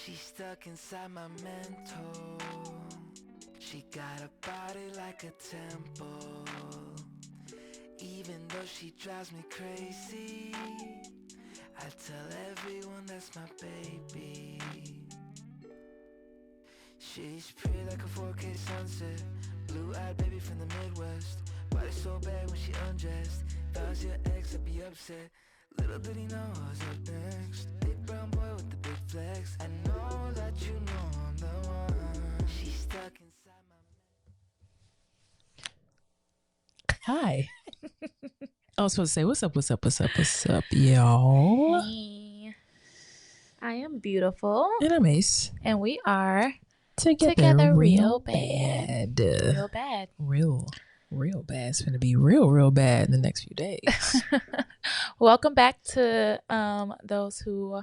She's stuck inside my mental. She got a body like a temple. Even though she drives me crazy, I tell everyone that's my baby. She's pretty like a 4K sunset. Blue-eyed baby from the Midwest. Body so bad when she undressed. If I was your ex, I'd be upset. Little did he know I was up next. Big brown boy with the big flex. I know that you know I'm the one. She's stuck inside my... Hi. I was supposed to say, what's up, y'all? Hey. I am Beautiful. And I'm Ace. And we are Together real bad. Real bad. Real bad. It's going to be real bad in the next few days. Welcome back to those who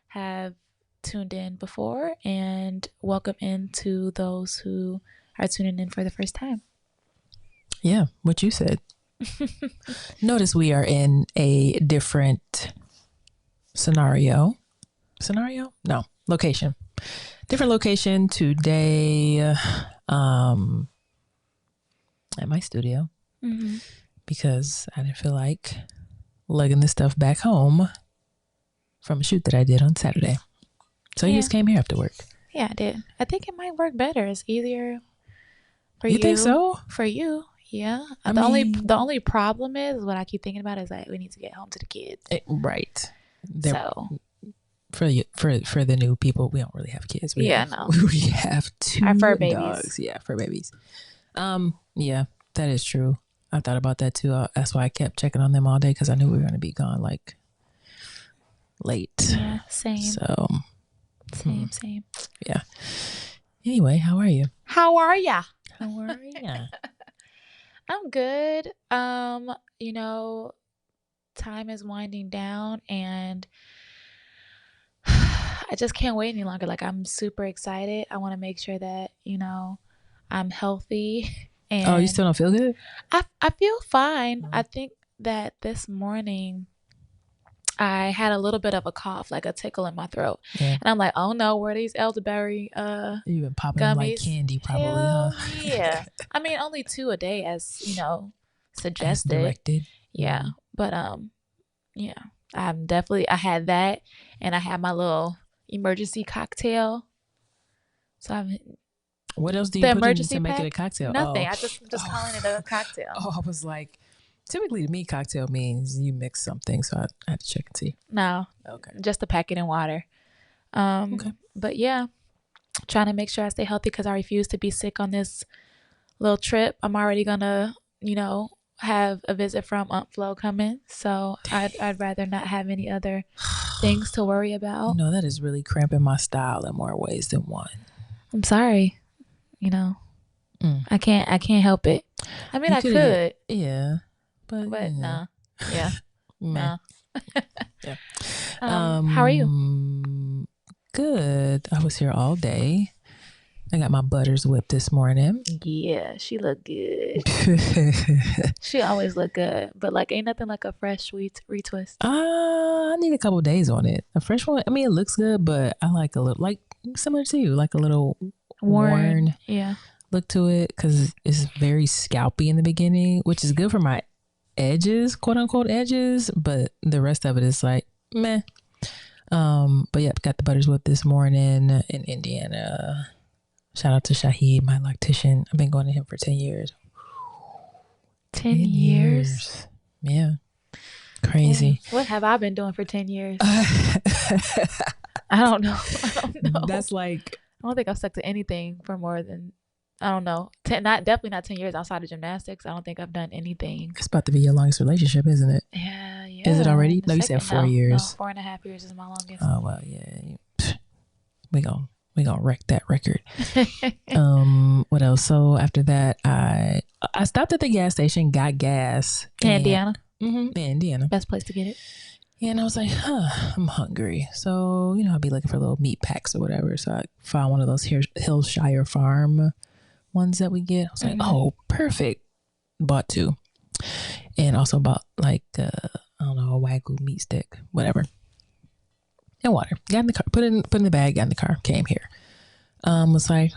have tuned in before, and welcome into those who are tuning in for the first time. Yeah, what you said. Notice we are in a different location. Different location today at my studio because I didn't feel like lugging this stuff back home from a shoot that I did on Saturday. So you just came here after work. Yeah, I did. I think it might work better. It's easier for you. You think so? For you. Yeah. The only problem is what I keep thinking about is that we need to get home to the kids. Right. So for the new people, we don't really have kids. We have two our fur babies. Dogs. Yeah, fur babies. Yeah, that is true. I thought about that too. That's why I kept checking on them all day because I knew we were going to be gone like late. Yeah, same. So same. Yeah. Anyway, how are you? How are ya? I'm good. Time is winding down and I just can't wait any longer. Like, I'm super excited. I want to make sure that, I'm healthy. And you still don't feel good? I feel fine. I think that this morning I had a little bit of a cough, like a tickle in my throat. Yeah. And I'm like, oh no, where are these elderberry You've been popping gummies? Them like candy probably, huh? Yeah. I mean, only 2 a day as, suggested. As directed. Yeah. But yeah. I had that and I had my little emergency cocktail. So what else do you put in to make it a cocktail? Nothing. I'm just calling it a cocktail. I was like, typically to me, cocktail means you mix something. So I had to check and see. No. Okay. Just to pack it in water. Okay. But yeah, trying to make sure I stay healthy because I refuse to be sick on this little trip. I'm already gonna, have a visit from Aunt Flo coming. So I'd rather not have any other things to worry about. That is really cramping my style in more ways than one. I'm sorry. I can't help it. I mean, I could. Yeah. But nah. Yeah. Nah. Yeah. How are you? Good. I was here all day. I got my butters whipped this morning. Yeah, she looked good. She always look good. But ain't nothing like a fresh retwist. I need a couple days on it. A fresh one, I mean, it looks good, but I like a little, similar to you, like a little worn look to it because it's very scalpy in the beginning, which is good for my edges, quote unquote edges, but the rest of it is like meh. But yeah, got the butters whipped this morning in Indiana. Shout out to Shahid, my lactician. I've been going to him for 10 years. 10 years? Yeah. Crazy. Yeah. What have I been doing for 10 years? I don't know. That's like... I don't think I've stuck to anything for more than, I don't know. Definitely not 10 years outside of gymnastics. I don't think I've done anything. It's about to be your longest relationship, isn't it? Yeah. Is it already? No, you said 4 years. No, 4.5 years is my longest. Oh, well, yeah. We gonna wreck that record. What else? So after that, I stopped at the gas station, got gas. In Indiana? In Indiana. Best place to get it. And I was like, I'm hungry. So, I'll be looking for little meat packs or whatever. So I found one of those Hillshire Farm ones that we get. I was like, oh, perfect. Bought 2. And also bought a Wagyu meat stick, whatever. and water. Got in the car, put in the bag, got in the car, came here. Was like,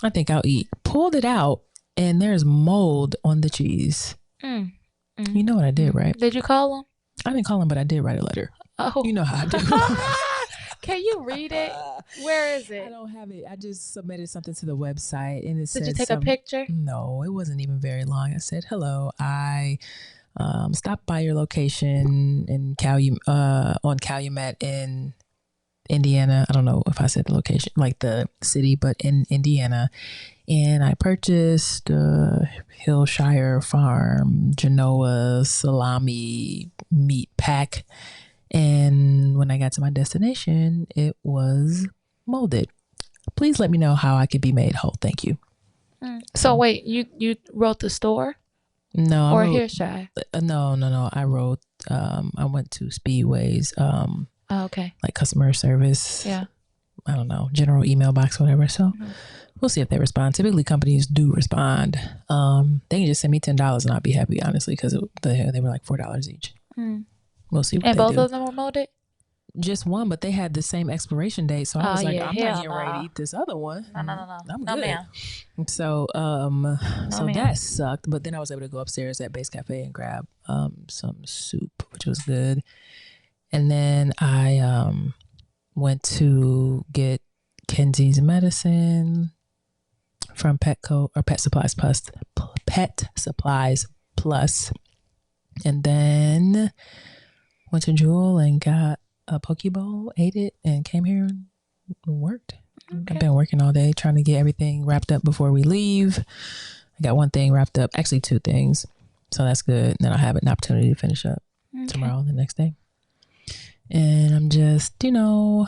I think I'll eat. Pulled it out, and there's mold on the cheese. You know what I did, right? Did you call them? I didn't call them, but I did write a letter. Oh, you know how I do. Can you read it? Where is it? I don't have it. I just submitted something to the website, and it said, did you take a picture? No, it wasn't even very long. I said, hello, I stopped by your location in on Calumet in Indiana. I don't know if I said the location, like the city, but in Indiana. And I purchased Hillshire Farm Genoa salami meat pack. And when I got to my destination, it was molded. Please let me know how I could be made whole. Thank you. So wait, you wrote the store? No. Or Hillshire? No. I wrote, I went to Speedway's, okay. like customer service. Yeah. I don't know, general email box, whatever. So we'll see if they respond. Typically companies do respond. They can just send me $10 and I'll be happy, honestly, because they were like $4 each. We'll see what and they both do. of them were molded? Just one, but they had the same expiration date. So I was like, I'm not getting ready to eat this other one. No. I'm no, good. ma'am. So, ma'am. that sucked. But then I was able to go upstairs at Base Cafe and grab some soup, which was good. And then I went to get Kenzie's medicine from Petco or Pet Supplies Plus. And then went to Jewel and got a poke bowl, ate it, and came here and worked. Okay. I've been working all day trying to get everything wrapped up before we leave. I got one thing wrapped up, actually 2 things. So that's good. And then I'll have an opportunity to finish up tomorrow, the next day. And I'm just, I'm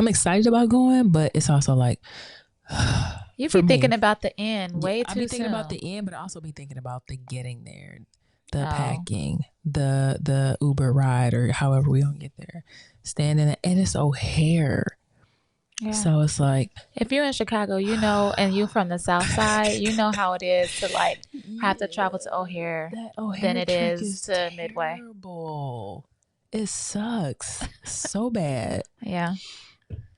excited about going, but it's also like, you be thinking about the end way too soon. I be thinking about the end, but I also be thinking about the getting there. The packing, the Uber ride, or however we don't get there, standing, and it's O'Hare. Yeah. So it's like, if you're in Chicago, and you from the South Side, you know how it is to like have to travel to O'Hare than it is to Midway. Terrible. It sucks so bad. Yeah.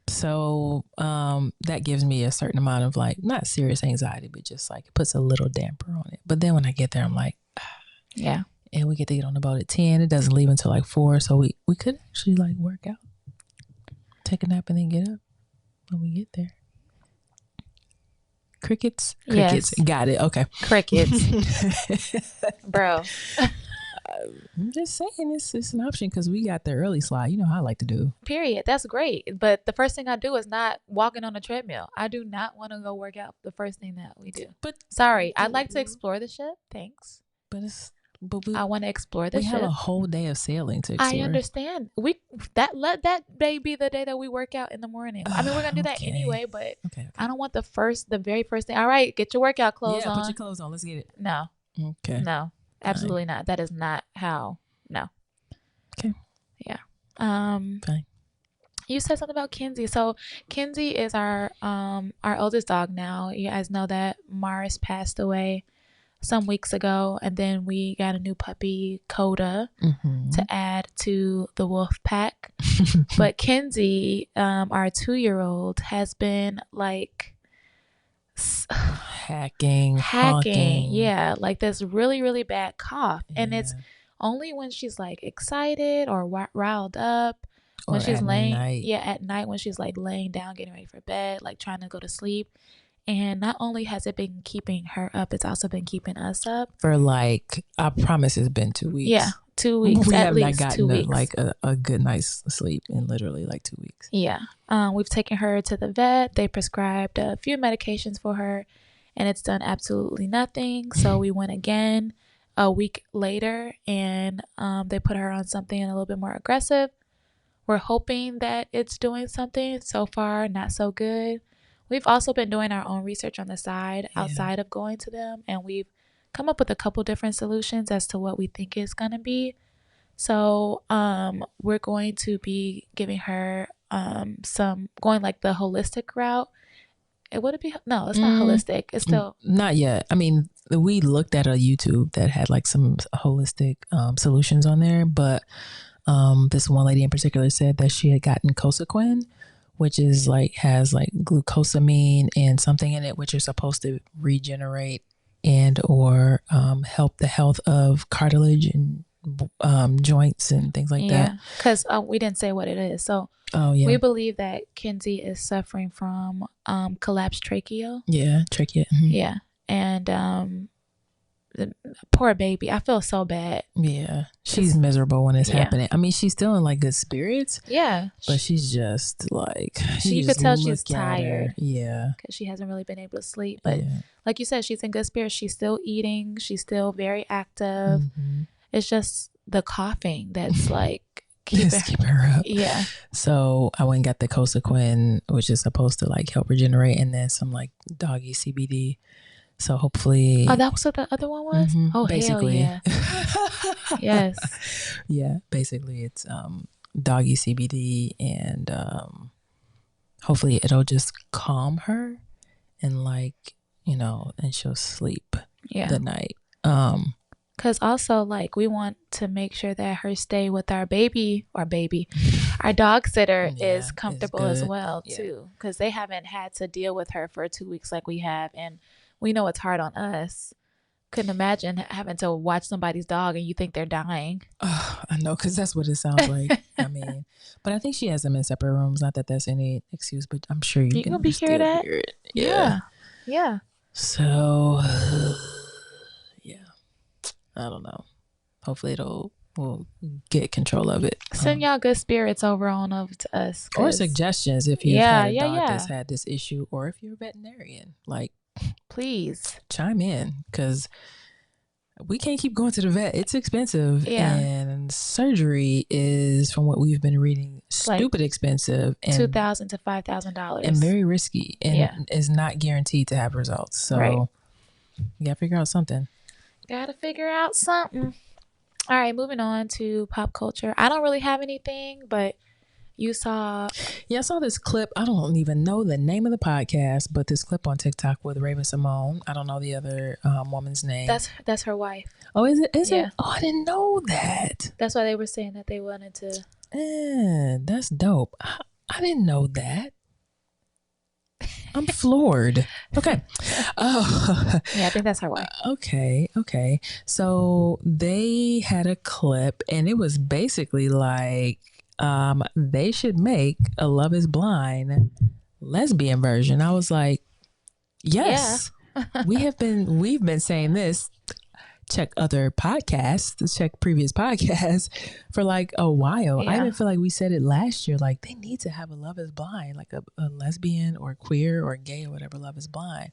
So that gives me a certain amount of like, not serious anxiety, but just like it puts a little damper on it. But then when I get there, I'm like, yeah. And we get to get on the boat at 10. It doesn't leave until like 4. So we could actually like work out, take a nap, and then get up when we get there. Crickets? Yes. Got it. Okay. Crickets. Bro. I'm just saying it's an option because we got the early slide. You know how I like to do. Period. That's great. But the first thing I do is not walking on a treadmill. I do not want to go work out the first thing that we do. But sorry, I'd like to explore the ship. Thanks. I want to explore the ship. We have a whole day of sailing to explore. I understand. Let that day be the day that we work out in the morning. I mean, we're gonna do that anyway, but okay. I don't want the very first thing. All right, get your workout clothes on. Put your clothes on. Let's get it. No. Okay. No, absolutely not. That is not how. No. Okay. Yeah. Fine. You said something about Kenzie. So Kenzie is our oldest dog now. You guys know that Morris passed away some weeks ago, and then we got a new puppy, Coda, to add to the wolf pack. But Kenzie, our 2-year-old, has been like hacking, honking. Yeah, like this really, really bad cough. And it's only when she's like excited or riled up, when she's laying at night, when she's like laying down getting ready for bed, like trying to go to sleep. And not only has it been keeping her up, it's also been keeping us up. For like, I promise it's been 2 weeks. Yeah, 2 weeks. We at have least not gotten 2 weeks. Like a good night's sleep in literally like 2 weeks. Yeah. We've taken her to the vet. They prescribed a few medications for her, and it's done absolutely nothing. So we went again a week later, and they put her on something a little bit more aggressive. We're hoping that it's doing something. So far, not so good. We've also been doing our own research on the side outside of going to them, and we've come up with a couple different solutions as to what we think is going to be. So we're going to be giving her going like the holistic route. Would it be? No, it's not holistic. It's still not yet. I mean, we looked at a YouTube that had like some holistic solutions on there, but This one lady in particular said that she had gotten Cosequin, which is has glucosamine and something in it, which are supposed to regenerate and or help the health of cartilage and joints and things like that. Because we didn't say what it is. So we believe that Kenzie is suffering from collapsed trachea. Yeah, trachea. Mm-hmm. Yeah, and the poor baby. I feel so bad. Yeah, she's miserable when it's happening. I mean, she's still in good spirits. Yeah, but she's just you could tell she's tired. Yeah, because she hasn't really been able to sleep. But like you said, she's in good spirits. She's still eating. She's still very active. Mm-hmm. It's just the coughing that's keeping her up. Yeah. So I went and got the Cosequin, which is supposed to help regenerate, and then some doggy CBD. So hopefully. Oh, that was what the other one was? Mm-hmm, oh, basically. Hell yeah. Yes. Yeah, basically it's doggy CBD, and hopefully it'll just calm her and and she'll sleep the night. Because also, we want to make sure that her stay with our dog sitter is comfortable as well, too. Because they haven't had to deal with her for 2 weeks like we have. And we know it's hard on us. Couldn't imagine having to watch somebody's dog and you think they're dying. Oh, I know, because that's what it sounds like. I mean, but I think she has them in separate rooms. Not that that's any excuse, but I'm sure you can hear it. Yeah. Yeah. So, I don't know. Hopefully we'll get control of it. Send y'all good spirits over to us. Or suggestions if you've had a dog that's had this issue, or if you're a veterinarian. Please chime in, because we can't keep going to the vet. It's expensive. And surgery is, from what we've been reading, stupid expensive. And $2,000 to $5,000. And very risky. And is not guaranteed to have results. So you gotta figure out something. All right, moving on to pop culture. I don't really have anything, but you saw... Yeah, I saw this clip. I don't even know the name of the podcast, but this clip on TikTok with Raven Simone. I don't know the other woman's name. That's her wife. Oh, is it? Is it? Oh, I didn't know that. That's why they were saying that they wanted to... that's dope. I didn't know that. I'm floored. Okay. Oh. Yeah, I think that's her wife. Okay. So they had a clip, and it was basically they should make a Love Is Blind lesbian version. I was like, yes. We've been saying this. Check other podcasts, check previous podcasts for a while. I even feel like we said it last year, they need to have a Love Is Blind, a lesbian or queer or gay or whatever Love Is Blind.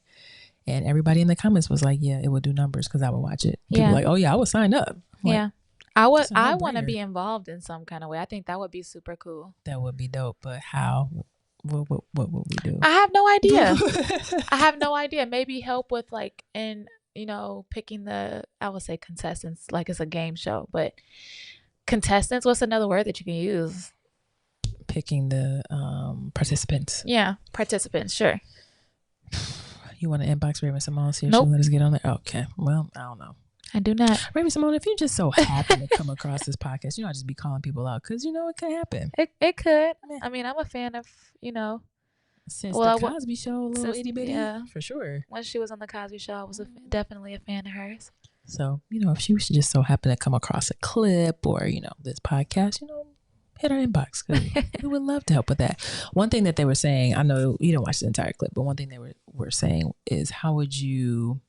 And everybody in the comments was like, yeah, it would do numbers, because I would watch it. People were like, oh yeah, I would sign up. I want to be involved in some kind of way. I think that would be super cool. That would be dope, but how? What would we do? I have no idea. I have no idea. Maybe help with picking I would say contestants, it's a game show, but contestants, what's another word that you can use? Picking the participants. Yeah, participants, sure. You want to inbox Raven Simone, see if she'll let us get on there? Okay, well, I don't know. I do not. Raven Simone, if you just so happen to come across this podcast, I just be calling people out, because it could happen. It could. I mean, I'm a fan of, since the Cosby Show, a little itty bitty, for sure. When she was on the Cosby Show, I was definitely a fan of hers. So, if she was just so happen to come across a clip or, this podcast, hit our inbox, because we would love to help with that. One thing that they were saying, I know you don't watch the entire clip, but one thing they were saying is, how would you,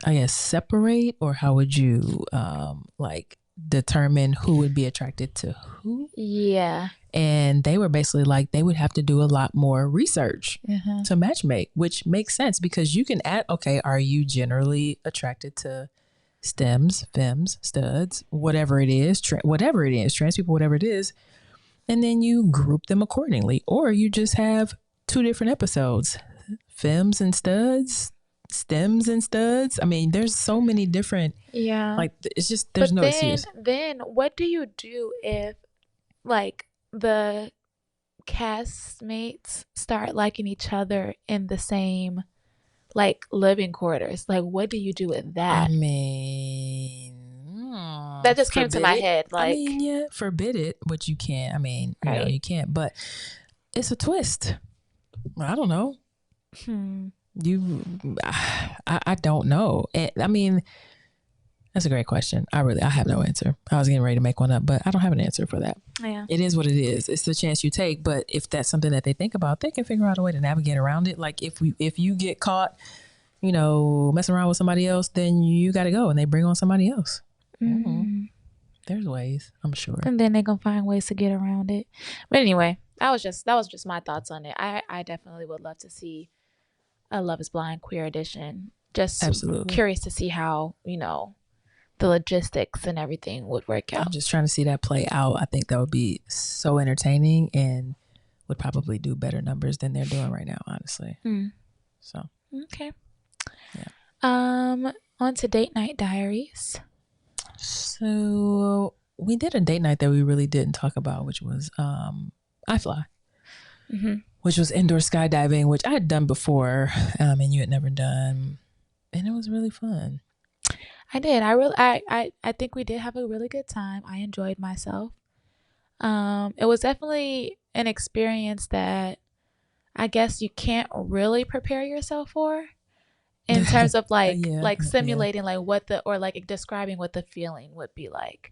I guess, separate, or how would you determine who would be attracted to who? Yeah. And they were basically they would have to do a lot more research to matchmake, which makes sense, because you can add, okay, are you generally attracted to stems, femmes, studs, whatever it is, trans people, whatever it is, and then you group them accordingly. Or you just have 2 different episodes, femmes and studs, stems and studs. I mean, there's so many different, it's just, there's no excuse. Then what do you do if the castmates start liking each other in the same living quarters? What do you do with that? I mean, That just came to my head. Like, I mean, yeah, forbid it, which you can't. I mean, you know, you can't. But it's a twist. I don't know. I don't know. I mean, that's a great question. I have no answer. I was getting ready to make one up, but I don't have an answer for that. Yeah. It is what it is. It's the chance you take. But if that's something that they think about, they can figure out a way to navigate around it. Like if you get caught, you know, messing around with somebody else, then you got to go and they bring on somebody else. There's ways, I'm sure. And then they're going to find ways to get around it. But anyway, that was just my thoughts on it. I definitely would love to see a Love Is Blind queer edition. Just absolutely curious to see how, you know, the logistics and everything would work out. I'm just trying to see that play out. I think that would be so entertaining and would probably do better numbers than they're doing right now, honestly. So okay. Yeah. On to date night diaries. So we did a date night that we really didn't talk about, which was I Fly, which was indoor skydiving, which I had done before, and you had never done, and it was really fun. I did. I think we did have a really good time. I enjoyed myself. It was definitely an experience that I guess you can't really prepare yourself for in terms of like simulating like what like describing what the feeling would be like.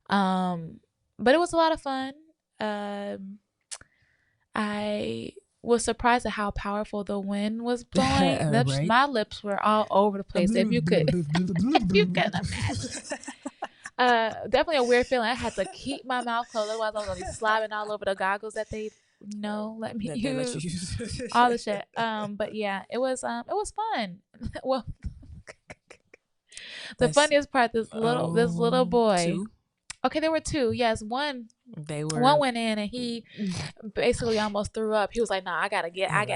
But it was a lot of fun. I was surprised at how powerful the wind was blowing. Right? My lips were all over the place. If you could imagine. Definitely a weird feeling. I had to keep my mouth closed, otherwise I was gonna be slobbing all over the goggles that they let me use. All the shit. But yeah, it was fun. Well, the funniest part, this little boy. Two? Okay, there were two. Yes, one went in and he basically almost threw up. He was like, "Nah, I gotta get out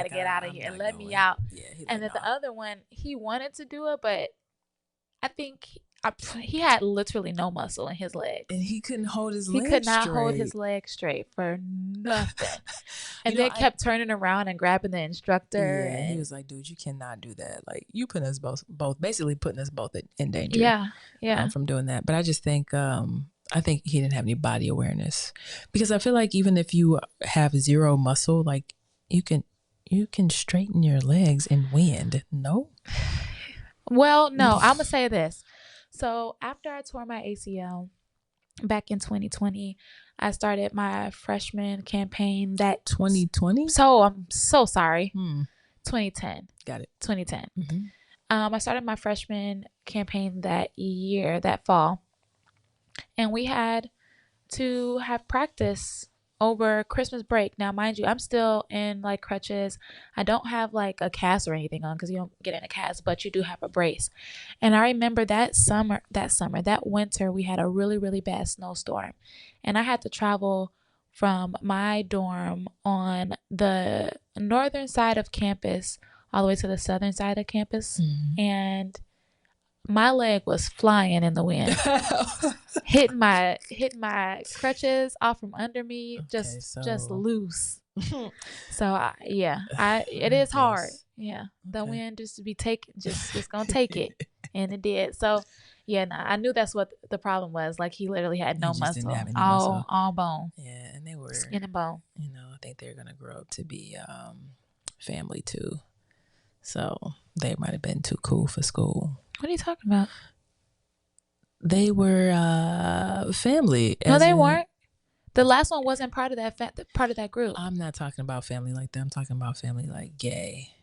of here. Let me out." Yeah, and then the other one, he wanted to do it, but I think he had literally no muscle in his legs, and he couldn't hold his legs. He could not hold his legs straight for nothing. And then kept turning around and grabbing the instructor. Yeah, and he was like, "Dude, you cannot do that. Like, you putting us both basically putting us both in danger." Yeah. From doing that. But I just think I think he didn't have any body awareness, because I feel like even if you have zero muscle, like you can straighten your legs in wind. No. Well, no, I'm gonna say this. So after I tore my ACL back in 2020, I started my freshman campaign. That 2020? So I'm so sorry. 2010. Got it. 2010. I started my freshman campaign that fall. And we had to have practice over Christmas break. Now, mind you, I'm still in like crutches. I don't have like a cast or anything on because you don't get in a cast, but you do have a brace. And I remember that winter, we had a really, really bad snowstorm. And I had to travel from my dorm on the northern side of campus all the way to the southern side of campus. And my leg was flying in the wind, hitting my crutches off from under me, just loose. So it is hard. Yeah, the wind just to be taken, just gonna take it, and it did. So I knew that's what the problem was. Like he literally had no muscle, all bone. Yeah, and they were skin and bone. You know, I think they're gonna grow up to be family too. So they might have been too cool for school. What are you talking about? They were family. No, they weren't. The last one wasn't part of that group. I'm not talking about family like that. I'm talking about family like gay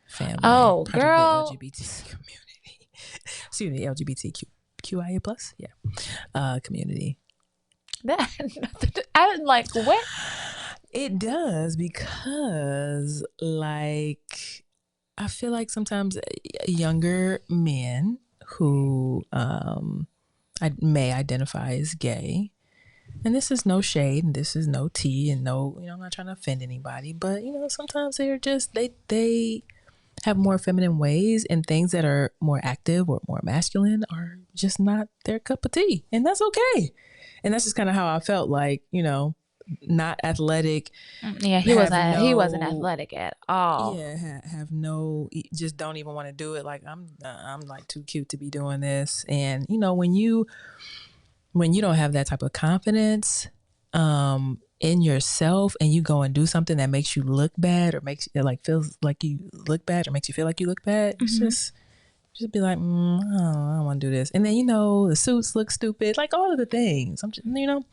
family. Oh, girl. Of the LGBT community. Excuse me, LGBTQIA plus. Yeah, community. That I didn't like what. It does, because like I feel like sometimes younger men who I may identify as gay, and this is no shade and this is no tea and no, I'm not trying to offend anybody, but sometimes they're just they have more feminine ways, and things that are more active or more masculine are just not their cup of tea, and that's okay. And that's just kind of how I felt, like, not athletic. Yeah, he wasn't athletic at all. Yeah, have no, just don't even want to do it. Like I'm like too cute to be doing this. And when you when you don't have that type of confidence in yourself, and you go and do something that makes you look bad, or makes it like feels like you look bad, or makes you feel like you look bad, it's just be like, I don't want to do this. And then, the suits look stupid, like all of the things. I'm just,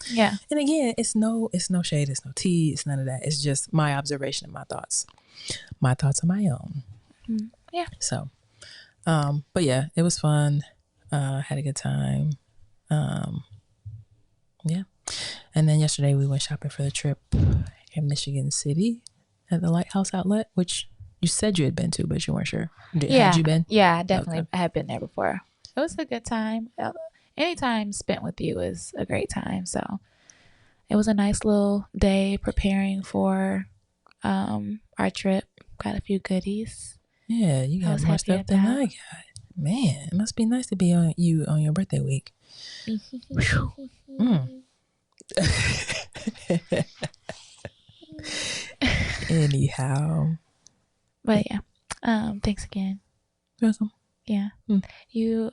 Yeah. And again, it's no shade, it's no tea, it's none of that. It's just my observation and my thoughts. My thoughts are my own. Yeah. So, but yeah, it was fun. Had a good time. Yeah. And then yesterday we went shopping for the trip in Michigan City at the Lighthouse Outlet, which you said you had been to, but you weren't sure. Had you been? Yeah, definitely. Okay. I had been there before. It was a good time. Any time spent with you is a great time. So it was a nice little day preparing for our trip. Got a few goodies. Yeah, you got more stuff than I got. Man, it must be nice to be on your birthday week. Anyhow. But yeah, thanks again. Welcome. Yeah. You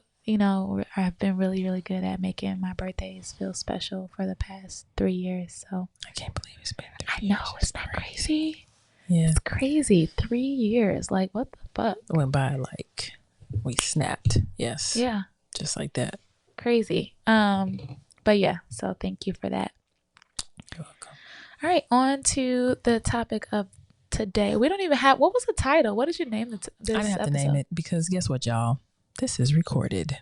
have been really, really good at making my birthdays feel special for the past 3 years. So I can't believe it's been 3 years. I know, isn't that crazy? Yeah. It's crazy. 3 years. Like, what the fuck? It went by like we snapped. Yes. Yeah. Just like that. Crazy. But yeah, so thank you for that. You're welcome. All right, on to the topic of today. We don't even have, what was the title? What did you name this I didn't have episode? to name it because guess what, y'all? This is recorded.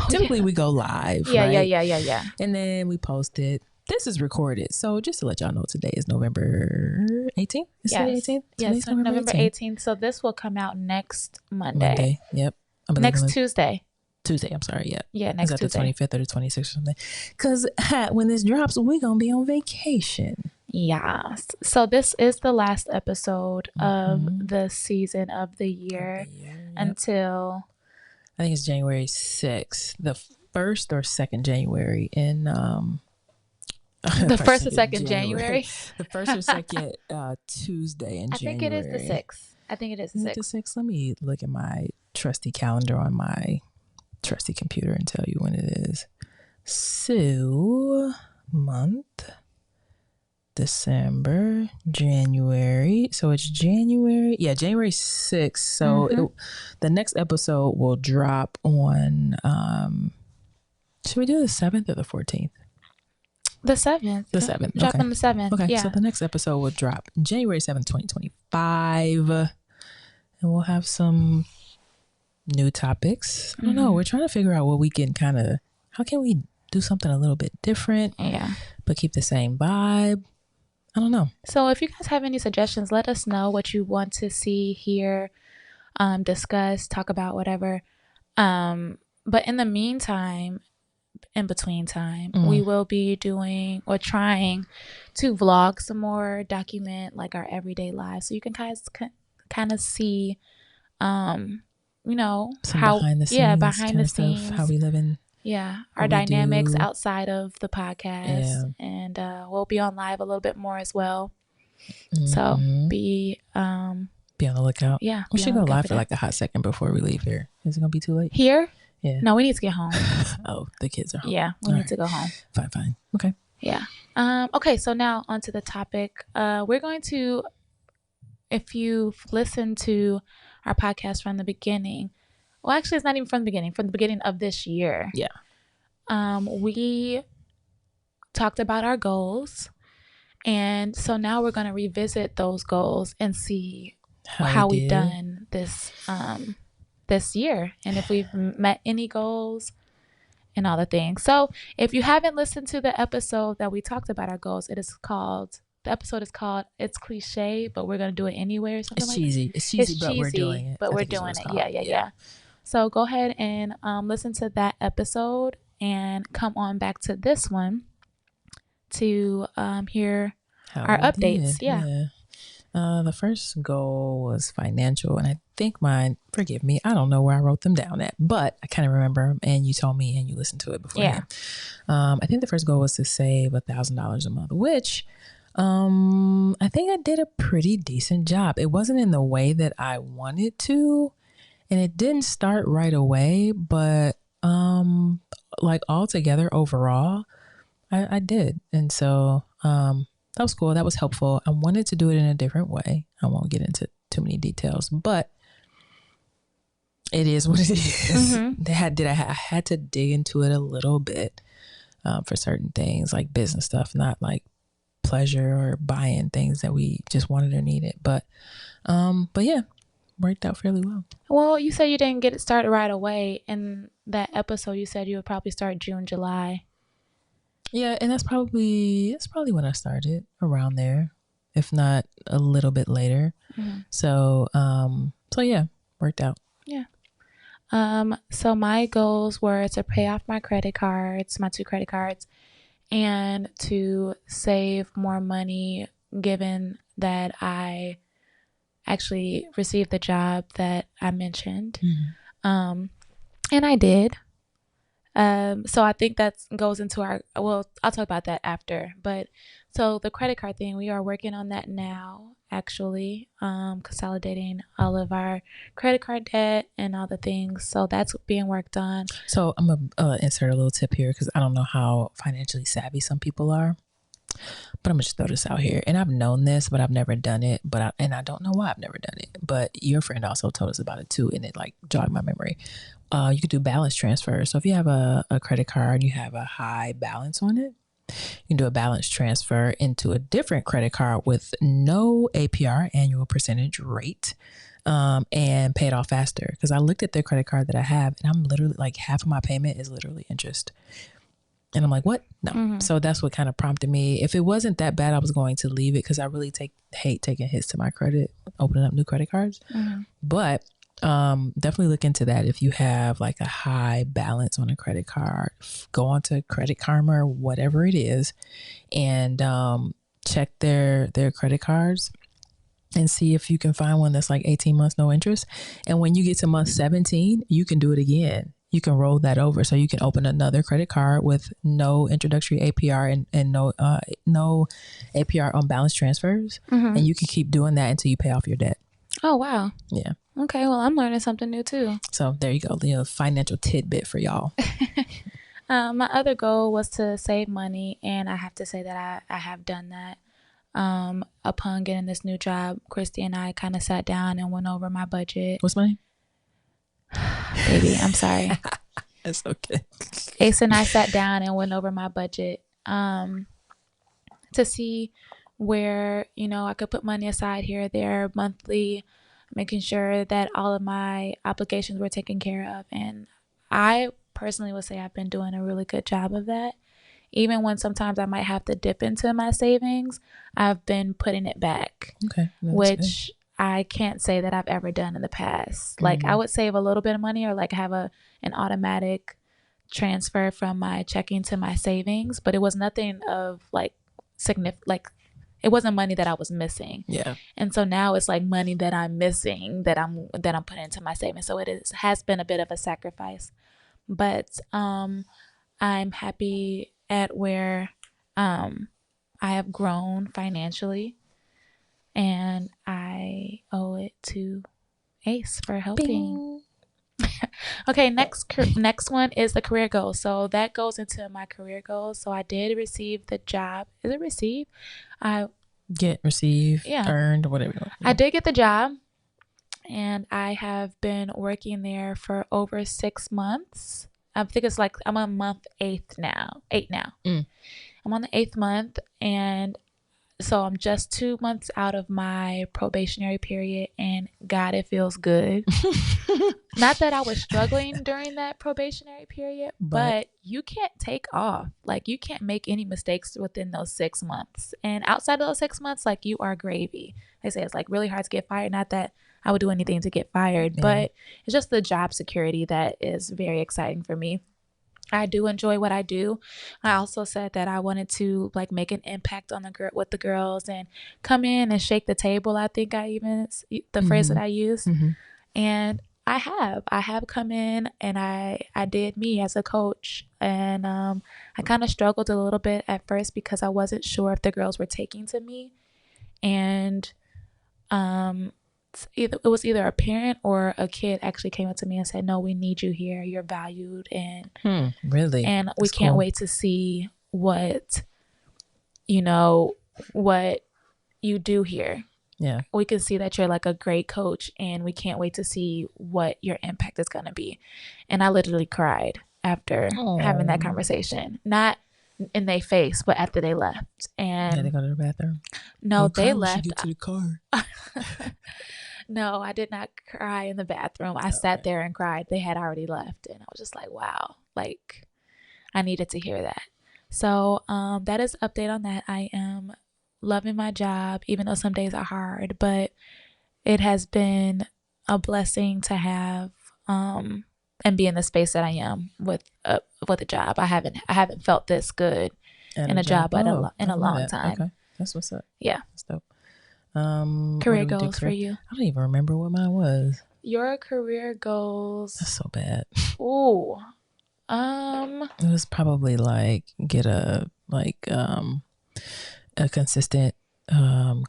Typically we go live. Yeah, right? yeah. And then we post it. This is recorded. So just to let y'all know, today is November 18th. Is today 18th? Yes, November 18th. So this will come out next Monday. Yep. Next Tuesday. I'm sorry. Yeah. Yeah, next Tuesday. Is that the 25th or the 26th or something? Because when this drops, we're going to be on vacation. Yes. So this is the last episode of the season of the year, until I think it's January 6th, the 1st or 2nd January in the 1st or 2nd January. The 1st or 2nd Tuesday in January. I think it is the 6th. I think it is the 6th. Let me look at my trusty calendar on my trusty computer and tell you when it is. So, month, December, January. So it's January. Yeah, January 6th. So the next episode will drop on, should we do the 7th or the 14th? The 7th. The 7th. Drop on the 7th. Okay, yeah. So the next episode will drop January 7th, 2025. And we'll have some new topics. I don't know. We're trying to figure out what we can how can we do something a little bit different, but keep the same vibe. I don't know. So if you guys have any suggestions, let us know what you want to see, hear, discuss, talk about, whatever. But in the meantime, in between time, we will be doing or trying to vlog some more, document like our everyday lives, so you can kind of see some how behind the scenes, behind the scenes, how we live in our dynamics outside of the podcast. And we'll be on live a little bit more as well, so be on the lookout. We should go live for like a hot second before we leave here. Is it gonna be too late here? No, we need to get home. Oh, the kids are home. We need to go home. Fine. Okay. Okay, so now onto the topic. We're going to, if you've listened to our podcast from the beginning, well, actually it's not even from the beginning of this year. We talked about our goals, and so now we're going to revisit those goals and see how we've done this year, and if we've met any goals and all the things. So if you haven't listened to the episode that we talked about our goals, the episode is called It's Cliche, but we're going to do it anyway, or something. It's cheesy, but we're doing it. But we're doing it. Yeah. So go ahead and listen to that episode and come on back to this one to hear our updates. The first goal was financial, and I think mine, forgive me, I don't know where I wrote them down at, but I kind of remember them, and you told me and you listened to it before. I think the first goal was to save $1,000 a month, which I think I did a pretty decent job. It wasn't in the way that I wanted to, and it didn't start right away, but like altogether overall, I did. And so that was cool. That was helpful. I wanted to do it in a different way. I won't get into too many details, but it is what it is. Mm-hmm. I had to dig into it a little bit for certain things like business stuff, not like pleasure or buying things that we just wanted or needed. But yeah, worked out fairly well. Well, you said you didn't get it started right away. In that episode, you said you would probably start June, July. Yeah, and that's probably when I started, around there, if not a little bit later. Mm-hmm. So yeah, worked out. Yeah. So my goals were to pay off my credit cards, my 2 credit cards, and to save more money, given that I actually received the job that I mentioned. Mm-hmm. And I did. So I think that goes into I'll talk about that after. But so the credit card thing, we are working on that now, actually, consolidating all of our credit card debt and all the things. So that's being worked on. So I'm going to insert a little tip here because I don't know how financially savvy some people are. But I'm going to just throw this out here. And I've known this, but I've never done it. And I don't know why I've never done it. But your friend also told us about it too. And it like jogged my memory. You could do balance transfer. So if you have a credit card and you have a high balance on it, you can do a balance transfer into a different credit card with no APR, annual percentage rate, and pay it off faster. Because I looked at the credit card that I have and I'm literally like half of my payment is literally interest. And I'm like, what? No. Mm-hmm. So that's what kind of prompted me. If it wasn't that bad, I was going to leave it because I really hate taking hits to my credit, opening up new credit cards. Mm-hmm. But definitely look into that. If you have like a high balance on a credit card, go on to Credit Karma or whatever it is and check their credit cards and see if you can find one that's like 18 months, no interest. And when you get to month 17, you can do it again. You can roll that over. So you can open another credit card with no introductory APR and no APR on balance transfers. Mm-hmm. And you can keep doing that until you pay off your debt. Oh, wow. Yeah. Okay. Well, I'm learning something new too. So there you go. The financial tidbit for y'all. My other goal was to save money. And I have to say that I have done that. Upon getting this new job, Christy and I kind of sat down and went over my budget. What's my name? Baby, I'm sorry. It's okay. Ace and I sat down and went over my budget to see where, I could put money aside here or there monthly, making sure that all of my obligations were taken care of. And I personally would say I've been doing a really good job of that. Even when sometimes I might have to dip into my savings, I've been putting it back. Okay. Which good. I can't say that I've ever done in the past. Mm-hmm. Like I would save a little bit of money or like have an automatic transfer from my checking to my savings, but it was nothing of like significant, like it wasn't money that I was missing. Yeah. And so now it's like money that I'm missing that I'm putting into my savings. So has been a bit of a sacrifice, but I'm happy at where I have grown financially, and I owe it to Ace for helping. Okay, next one is the career goals. So that goes into my career goals. So I did receive the job. Is it receive? Earned, whatever. Yeah. I did get the job, and I have been working there for over 6 months. I think it's like I'm on month 8 now. Mm. I'm on the 8th month, and so I'm just 2 months out of my probationary period, and God, it feels good. Not that I was struggling during that probationary period, but you can't take off. Like you can't make any mistakes within those 6 months. And outside of those 6 months, like you are gravy. They say it's like really hard to get fired. Not that I would do anything to get fired, but it's just the job security that is very exciting for me. I do enjoy what I do. I also said that I wanted to like make an impact on with the girls and come in and shake the table. I think the phrase that I used. Mm-hmm. And I have come in and I did me as a coach. And I kind of struggled a little bit at first because I wasn't sure if the girls were taking to me. And it was either a parent or a kid actually came up to me and said, no, we need you here, you're valued, and really, and we That's can't cool. wait to see what what you do here. Yeah, we can see that you're like a great coach, and we can't wait to see what your impact is going to be. And I literally cried after having that conversation, not in their face, but after they left. And had to go to the bathroom. No, they left. Get to the car. No, I did not cry in the bathroom. I sat there and cried. They had already left, and I was just like, wow, like I needed to hear that. So that is an update on that. I am loving my job, even though some days are hard, but it has been a blessing to have and be in the space that I am with a job. I haven't felt this good in a job in a long time. Okay, that's what's up. Yeah, that's dope. Career goals for you? I don't even remember what mine was. Your career goals? That's so bad. Ooh, it was probably like get a consistent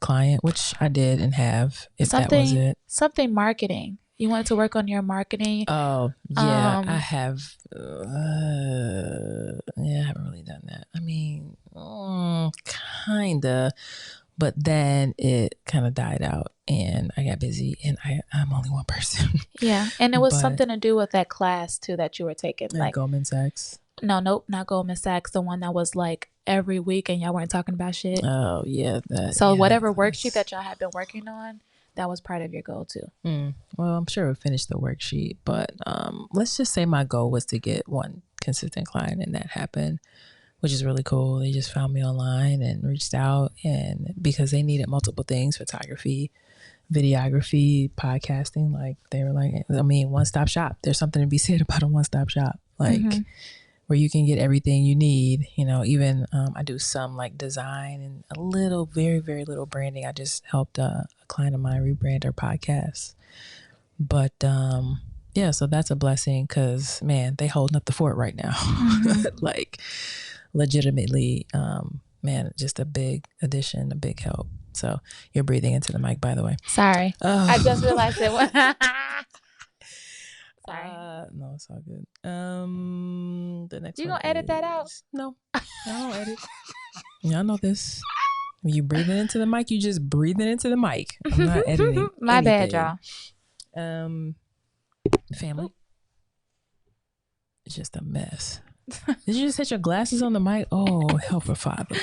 client, which I did and have. If that was it, something marketing. You wanted to work on your marketing. Oh yeah, I have. Yeah, I haven't really done that. I mean, kinda, but then it kind of died out, and I got busy, and I'm only one person. Yeah, and it was something to do with that class too that you were taking, like Goldman Sachs. No, nope, not Goldman Sachs. The one that was like every week, and y'all weren't talking about shit. Oh yeah, whatever worksheet that y'all had been working on, that was part of your goal too. Well, I'm sure we'll finish the worksheet, but let's just say my goal was to get one consistent client, and that happened, which is really cool. They just found me online and reached out, and because they needed multiple things: photography, videography, podcasting. Like they were like, I mean, one-stop shop. There's something to be said about a one-stop shop, like where you can get everything you need. Even I do some like design and a little, very, very little branding. I just helped a client of mine rebrand her podcast. But yeah, so that's a blessing because, man, they holding up the fort right now. Like legitimately, man, just a big addition, a big help. So you're breathing into the mic, by the way. Sorry. I just realized it. Sorry. No, it's all good. The next you gonna edit that out? No, I don't edit. Y'all know this. When you breathing into the mic, you just breathing into the mic. I'm not editing. My bad, y'all. Family. It's just a mess. Did you just hit your glasses on the mic? Oh, help her, Father,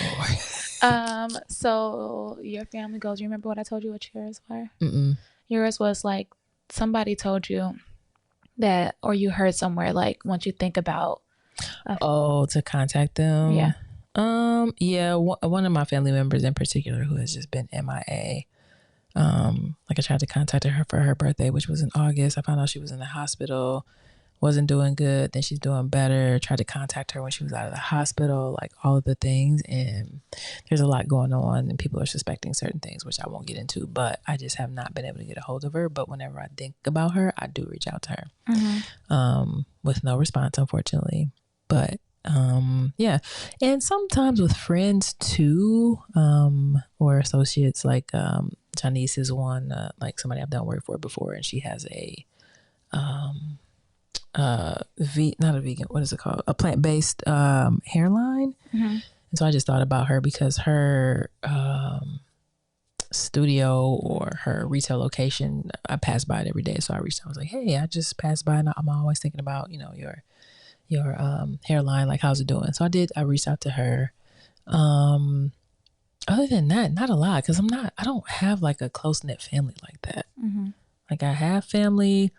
Lord. So your family goals. You remember what I told you? What yours were? Mm-mm. Yours was like somebody told you that, or you heard somewhere, like once you think about to contact them. Yeah. Yeah, one of my family members in particular who has just been MIA. Like I tried to contact her for her birthday, which was in August. I found out she was in the hospital, wasn't doing good. Then she's doing better. Tried to contact her when she was out of the hospital, like all of the things. And there's a lot going on, and people are suspecting certain things, which I won't get into, but I just have not been able to get a hold of her. But whenever I think about her, I do reach out to her, with no response, unfortunately. But yeah, and sometimes with friends too, or associates. Like Janice is one, like somebody I've done work for before, and she has a not a vegan, what is it called, a plant-based hairline. And so I just thought about her because her studio or her retail location, I pass by it every day. So I reached out, I was like, hey, I just passed by, and I'm always thinking about your hairline, like how's it doing? So I reached out to her. Other than that, not a lot, because I don't have like a close-knit family like that. Like I have family,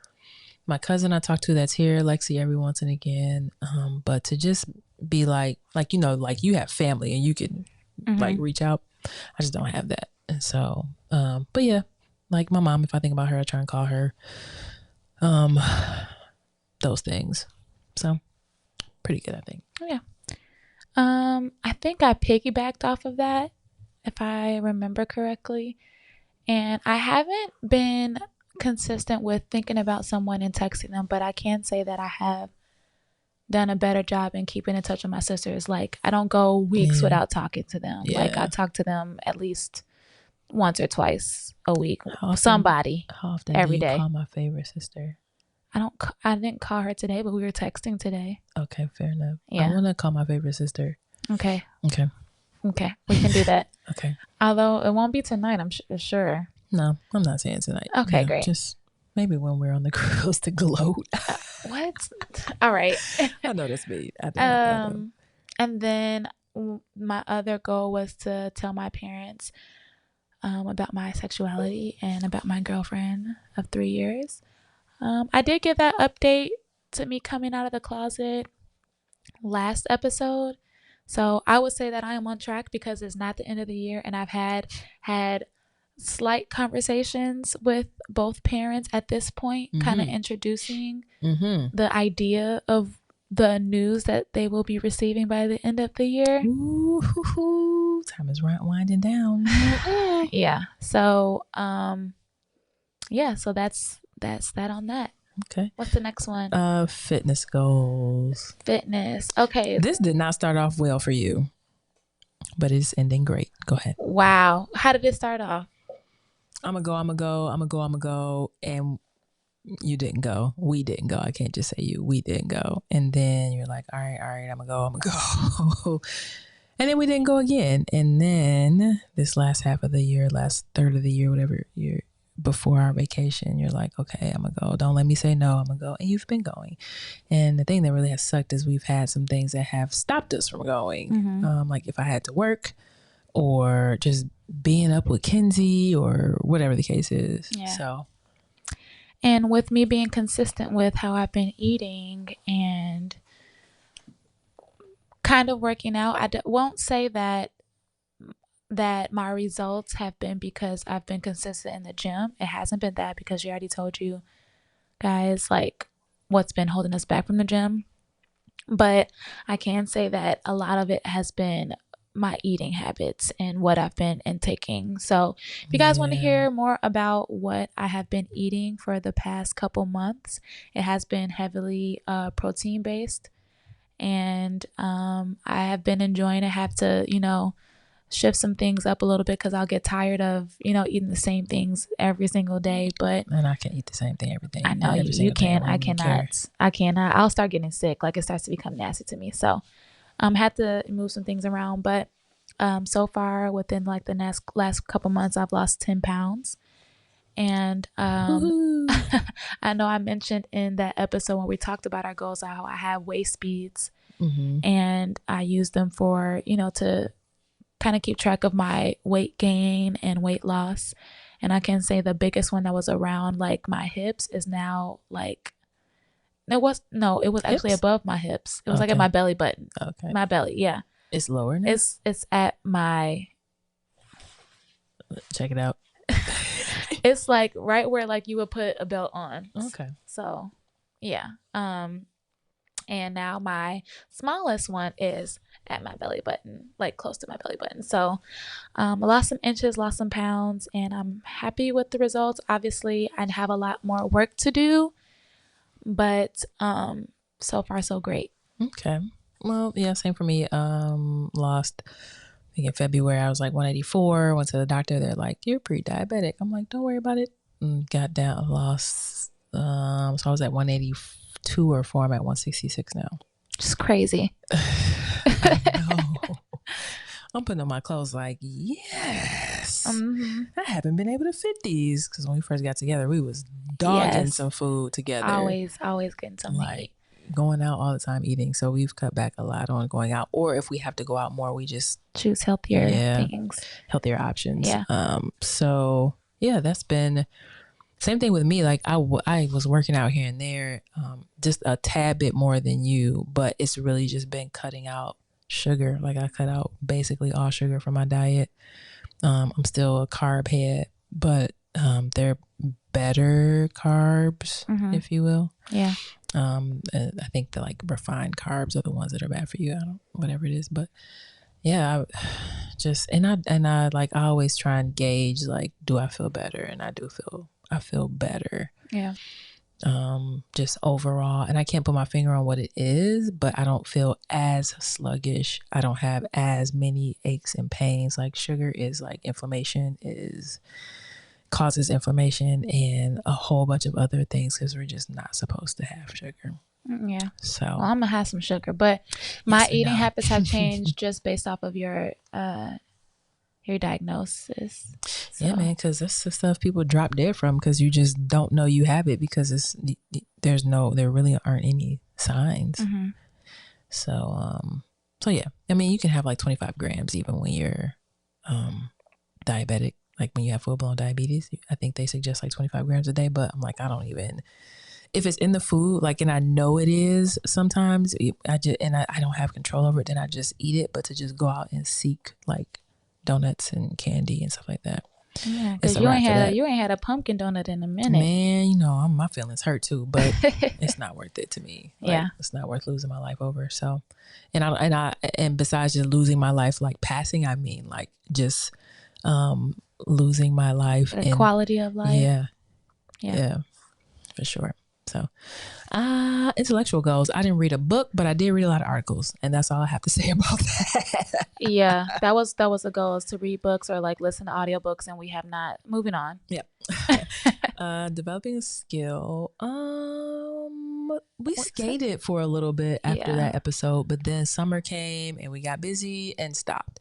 my cousin I talk to that's here, Lexi, every once and again, but to just be like you have family and you can like reach out, I just don't have that. And so but yeah, like my mom, if I think about her, I try and call her, those things. So pretty good, I think. Yeah. I think I piggybacked off of that, if I remember correctly. And I haven't been consistent with thinking about someone and texting them, but I can say that I have done a better job in keeping in touch with my sisters. Like I don't go weeks without talking to them. Like I talk to them at least once or twice a week. How often every do you day. call my favorite sister? I didn't call her today, but we were texting today. Okay, fair enough. Yeah. I want to call my favorite sister. Okay. Okay. We can do that. Okay. Although it won't be tonight, I'm sure. No, I'm not saying tonight. Okay, great. Just maybe when we're on the cruise to gloat. What? All right. I know that's me. I know. And then my other goal was to tell my parents about my sexuality and about my girlfriend of 3 years. I did give that update to me coming out of the closet last episode. So I would say that I am on track because it's not the end of the year, and I've had slight conversations with both parents at this point, kind of introducing the idea of the news that they will be receiving by the end of the year. Ooh, time is winding down. Yeah. So, so that's that on that. Okay. What's the next one? Fitness goals. Fitness. Okay. This did not start off well for you, but it's ending great. Go ahead. Wow. How did it start off? I'm gonna go. And you didn't go. We didn't go. I can't just say you. We didn't go. And then you're like, all right, I'm gonna go. And then we didn't go again. And then this last half of the year, last third of the year, whatever year before our vacation, you're like, okay, I'm gonna go. Don't let me say no. I'm gonna go. And you've been going. And the thing that really has sucked is we've had some things that have stopped us from going. Like if I had to work or just being up with Kenzie or whatever the case is. Yeah. So. And with me being consistent with how I've been eating and kind of working out, I won't say that my results have been because I've been consistent in the gym. It hasn't been that, because she already told you guys like what's been holding us back from the gym. But I can say that a lot of it has been my eating habits and what I've been intaking. So if you guys want to hear more about what I have been eating for the past couple months, it has been heavily protein based, and I have been enjoying it. Have to shift some things up a little bit because I'll get tired of eating the same things every single day. But and I can't eat the same thing every day. I know you can. I cannot. I'll start getting sick. Like it starts to become nasty to me. So had to move some things around, but so far within like the last couple months, I've lost 10 pounds. And I know I mentioned in that episode when we talked about our goals how I have waist beads, and I use them for to kind of keep track of my weight gain and weight loss. And I can say the biggest one that was around like my hips is now like it was actually above my hips. It was like at my belly button. Okay. My belly, yeah. It's lower now? It's at my... Check it out. It's like right where like you would put a belt on. Okay. So, yeah. And now my smallest one is at my belly button, like close to my belly button. So I lost some inches, lost some pounds, and I'm happy with the results. Obviously, I have a lot more work to do, but so far so great. Okay. Well, yeah, same for me. Lost, I think in February I was like 184. Went to the doctor. They're like, you're pre-diabetic. I'm like, don't worry about it. Got down, lost. So I was at 182 or 4. I'm at 166 now. Just crazy. I know. I'm putting on my clothes like, yes. I haven't been able to fit these because when we first got together, we was dogging some food together. Always getting something like, to eat. Going out all the time eating. So we've cut back a lot on going out. Or if we have to go out more, we just choose healthier things. Healthier options. Yeah. So yeah, that's been same thing with me. Like I was working out here and there, just a tad bit more than you, but it's really just been cutting out sugar. Like I cut out basically all sugar from my diet. I'm still a carb head, but they're better carbs, if you will. Yeah. I think the like refined carbs are the ones that are bad for you. Whatever it is, but yeah, I always try and gauge like, do I feel better? And I feel better. Yeah. just overall, and I can't put my finger on what it is, but I don't feel as sluggish. I don't have as many aches and pains. Like sugar is like inflammation causes inflammation and a whole bunch of other things because we're just not supposed to have sugar. Yeah. So well, I'm gonna have some sugar, but my eating habits have changed just based off of your diagnosis. So. Yeah, man, because that's the stuff people drop dead from because you just don't know you have it because there really aren't any signs. Mm-hmm. So yeah, I mean, you can have like 25 grams even when you're diabetic. Like when you have full-blown diabetes, I think they suggest like 25 grams a day, but I'm like, I don't even, if it's in the food, like, and I know it is sometimes, I don't have control over it, then I just eat it. But to just go out and seek like donuts and candy and stuff like that. Yeah, because you ain't had a pumpkin donut in a minute. Man, you know, my feelings hurt too, but it's not worth it to me. Like, yeah, it's not worth losing my life over. So, and besides just losing my life, like passing, I mean, like just losing my life and quality of life. Yeah, for sure. So intellectual goals, I didn't read a book, but I did read a lot of articles, and that's all I have to say about that. Yeah, that was a goal, is to read books or like listen to audiobooks, and we have not. Moving on. Yep. Developing a skill, we skated for a little bit after that episode, but then summer came and we got busy and stopped,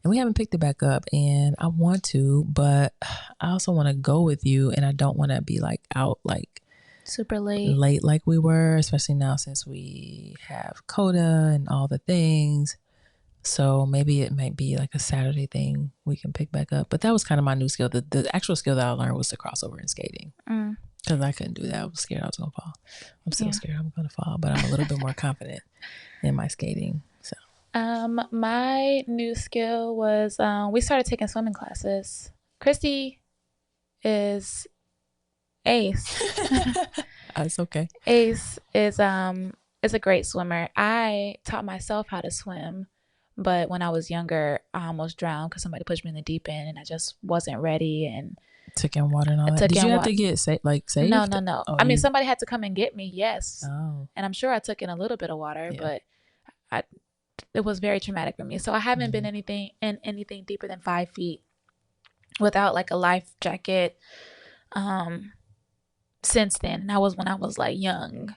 and we haven't picked it back up. And I want to, but I also want to go with you, and I don't want to be like out like super late like we were, especially now since we have Coda and all the things. So maybe it might be like a Saturday thing we can pick back up. But that was kind of my new skill. The actual skill that I learned was the crossover in skating, because I couldn't do that. I was scared I was gonna fall. I'm still scared I'm gonna fall, but I'm a little bit more confident in my skating. So my new skill was we started taking swimming classes. Christy is Ace. It's okay. Ace is a great swimmer. I taught myself how to swim, but when I was younger, I almost drowned because somebody pushed me in the deep end, and I just wasn't ready and took in water and all that. Did you have to get saved? No. Oh, I mean, somebody had to come and get me. Yes. Oh. And I'm sure I took in a little bit of water, but it was very traumatic for me. So I haven't been anything deeper than 5 feet without like a life jacket. Since then, and that was when I was like young.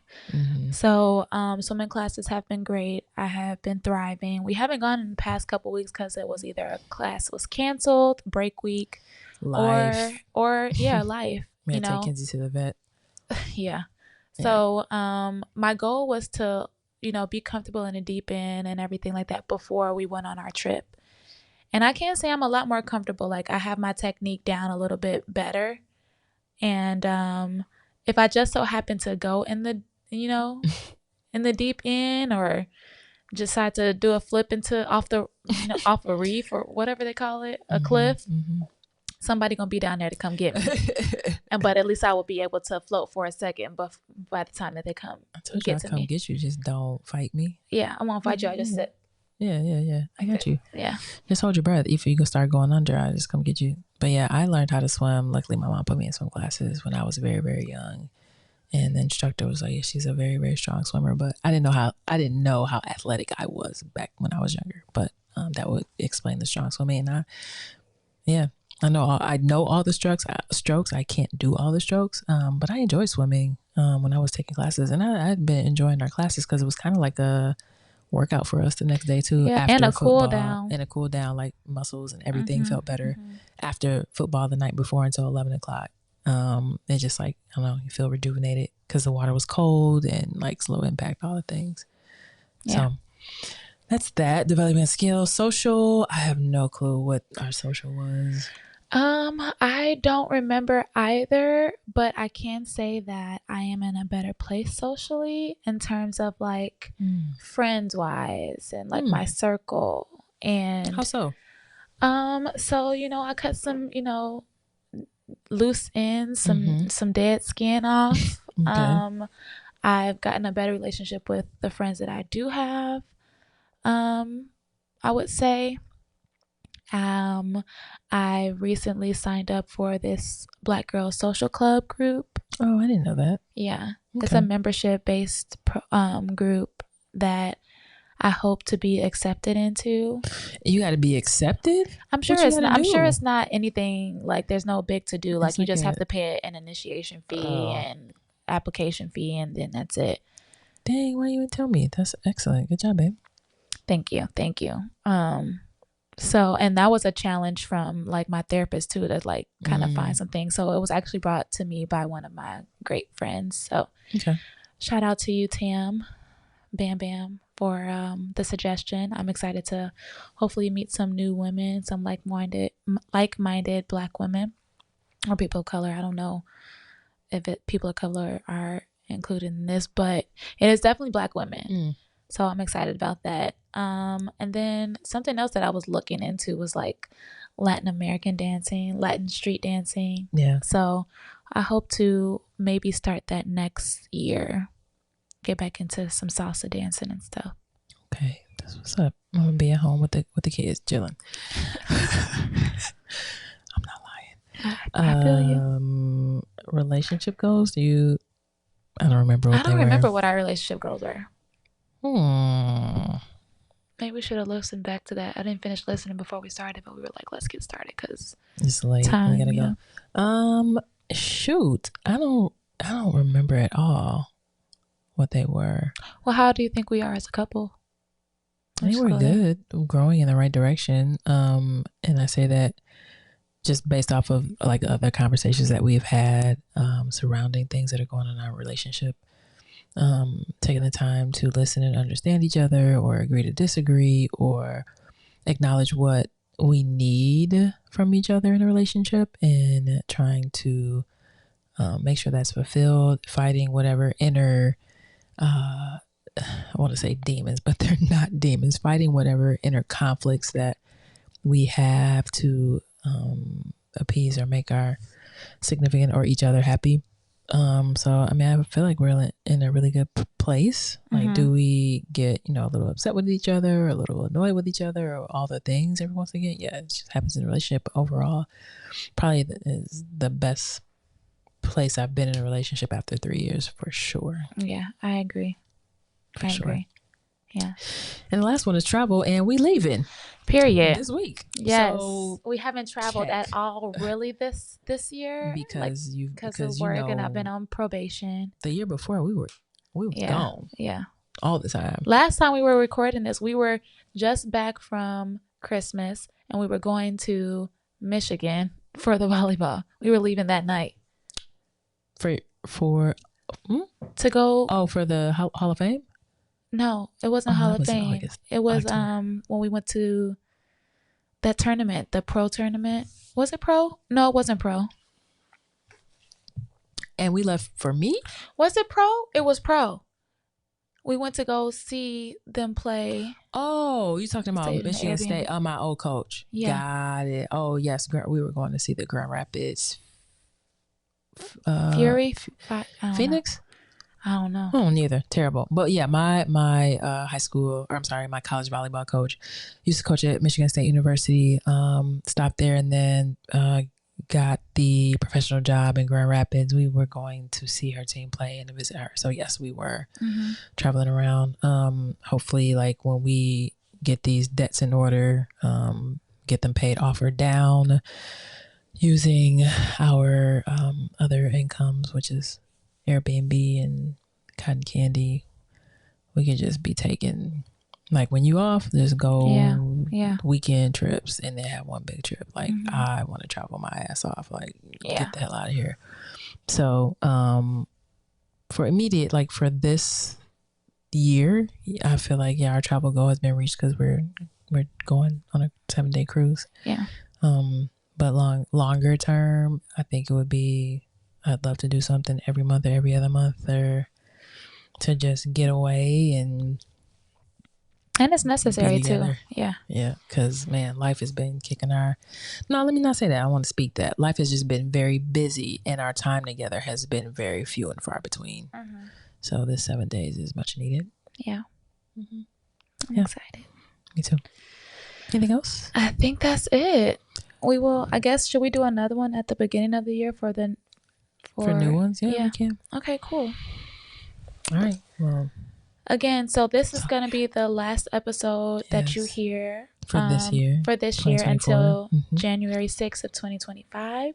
So swimming classes have been great. I have been thriving. We haven't gone in the past couple weeks because it was either a class was canceled, break week, life. or life. You know, take Kenzie to the vet. Yeah. So my goal was to be comfortable in the deep end and everything like that before we went on our trip. And I can say I'm a lot more comfortable. Like, I have my technique down a little bit better. And if I just so happen to go in the in the deep end, or decide to do a flip into off a reef or whatever they call it, a cliff, somebody gonna be down there to come get me. But at least I will be able to float for a second. But by the time that they come, I told you I'll come get you. Just don't fight me. Yeah, I won't fight you. I just sit. Yeah. I got you. Yeah. Just hold your breath. If you go start going under, I just come get you. But yeah, I learned how to swim. Luckily, my mom put me in swim classes when I was very, very young. And the instructor was like, yeah, she's a very, very strong swimmer. But I didn't know how athletic I was back when I was younger. But that would explain the strong swimming. And I know all the strokes. I can't do all the strokes. But I enjoyed swimming when I was taking classes. And I'd been enjoying our classes because it was kind of like a workout for us the next day too, after and a football, cool down, like muscles and everything felt better after football the night before until 11 o'clock. It's just like, I don't know, you feel rejuvenated because the water was cold and like slow impact, all the things. So that's that. Development skills. Social, I have no clue what our social was. I don't remember either, but I can say that I am in a better place socially in terms of like friends wise and like my circle. And how so? So I cut some loose ends, some dead skin off. Okay. I've gotten a better relationship with the friends that I do have. I would say. I recently signed up for this Black Girl Social Club group. Oh, I didn't know that. Yeah. Okay. It's a membership based group that I hope to be accepted into. You got to be accepted? I'm sure it's not. I'm sure it's not anything like there's no big to do. Like you just have to pay an initiation fee and application fee, and then that's it. Dang, why you didn't tell me? That's excellent. Good job, babe. Thank you. So, and that was a challenge from like my therapist too, to like kind of find something. So it was actually brought to me by one of my great friends. So shout out to you, Tam, Bam Bam, for the suggestion. I'm excited to hopefully meet some new women, some like-minded Black women or people of color. I don't know if people of color are included in this, but it is definitely Black women. So I'm excited about that. And then something else that I was looking into was like Latin American dancing, Latin street dancing. Yeah. So I hope to maybe start that next year. Get back into some salsa dancing and stuff. Okay, that's what's up. I'm gonna be at home with the kids chilling. I'm not lying. I feel you. Relationship goals? I don't remember what they were. I don't remember what our relationship goals were. Maybe we should have listened back to that. I didn't finish listening before we started, but we were like, let's get started because it's late. We gotta go. Shoot, I don't remember at all what they were. Well, how do you think we are as a couple? I think we're good, growing in the right direction. And I say that just based off of like other conversations that we've had surrounding things that are going on in our relationship. Taking the time to listen and understand each other, or agree to disagree, or acknowledge what we need from each other in a relationship, and trying to make sure that's fulfilled, fighting whatever inner I want to say demons, but they're not demons, fighting whatever inner conflicts that we have to appease or make our significant or each other happy. So I mean, I feel like we're in a really good place. Like, do we get, a little upset with each other, or a little annoyed with each other, or all the things every once again? Yeah, it just happens in a relationship. But overall, probably is the best place I've been in a relationship after 3 years, for sure. Yeah, I agree. I agree. Yeah. And the last one is travel, and we leaving. Period. This week. Yes. So we haven't traveled at all really this year because of work, and I've been on probation. The year before we were gone. Yeah. All the time. Last time we were recording this, we were just back from Christmas, and we were going to Michigan for the volleyball. We were leaving that night. To go. Oh, for the Hall of Fame? No, it wasn't Hall of Fame. It was when we went to that tournament, the pro tournament. Was it pro? No, it wasn't pro. And we left for me? Was it pro? It was pro. We went to go see them play. Oh, you talking about Michigan State? My old coach. Yeah. Got it. Oh, yes. We were going to see the Grand Rapids. Fury? Phoenix? I don't know. Oh, neither. Terrible. But yeah, my my college volleyball coach used to coach at Michigan State University. Stopped there and then got the professional job in Grand Rapids. We were going to see her team play and visit her. So yes, we were traveling around. Hopefully, like when we get these debts in order, get them paid off or down, using our other incomes, which is Airbnb and cotton candy. We could just be taking, like, when you off, just go weekend trips and then have one big trip. Like, I want to travel my ass off, like, get the hell out of here. So for immediate, like for this year, I feel like our travel goal has been reached because we're going on a 7-day cruise. But longer term, I think it would be, I'd love to do something every month or every other month, or to just get away and it's necessary too. Yeah, because man, life has been kicking our. No, let me not say that. I want to speak that life has just been very busy, and our time together has been very few and far between. So this 7 days is much needed. Yeah, I'm excited. Me too. Anything else? I think that's it. We will, I guess, should we do another one at the beginning of the year for new ones? Yeah, we can. Okay, cool. All right. Well, again, so this is going to be the last episode that you hear for this year. For this year until January 6th of 2025.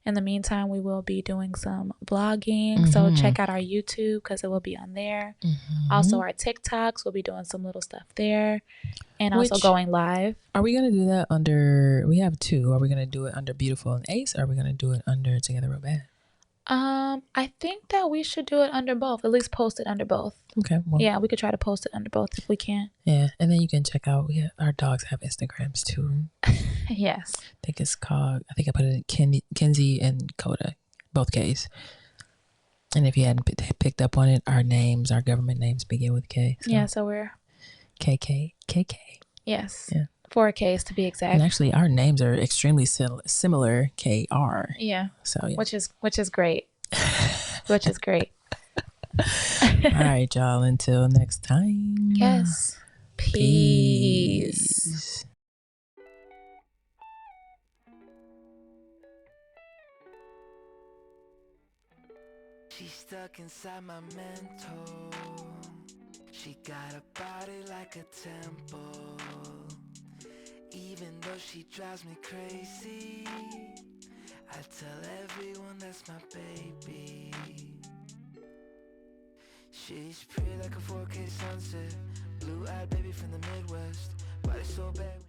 In the meantime, we will be doing some vlogging. So check out our YouTube because it will be on there. Also, our TikToks, we'll be doing some little stuff there. And also going live. Are we going to do that under, we have two. Are we going to do it under Beautifulll and Ace? Or are we going to do it under Together Real Bad? I think that we should do it under both. At least post it under both. Okay. Well, yeah, we could try to post it under both if we can. Yeah, and then you can check out. Our dogs have Instagrams too. Yes. I think it's called. I think I put it in Kenzie and Coda, both K's. And if you hadn't picked up on it, our government names begin with K. So. Yeah, so we're KK. Yes. Yeah. 4 Ks to be exact. And actually, our names are extremely similar. KR. Yeah. So yeah. Which is great. Which is great. All right, y'all. Until next time. Yes. Peace. She's stuck inside my mental. She got a body like a temple. Even though she drives me crazy, I tell everyone that's my baby. She's pretty like a 4K sunset, blue-eyed baby from the Midwest, body so bad.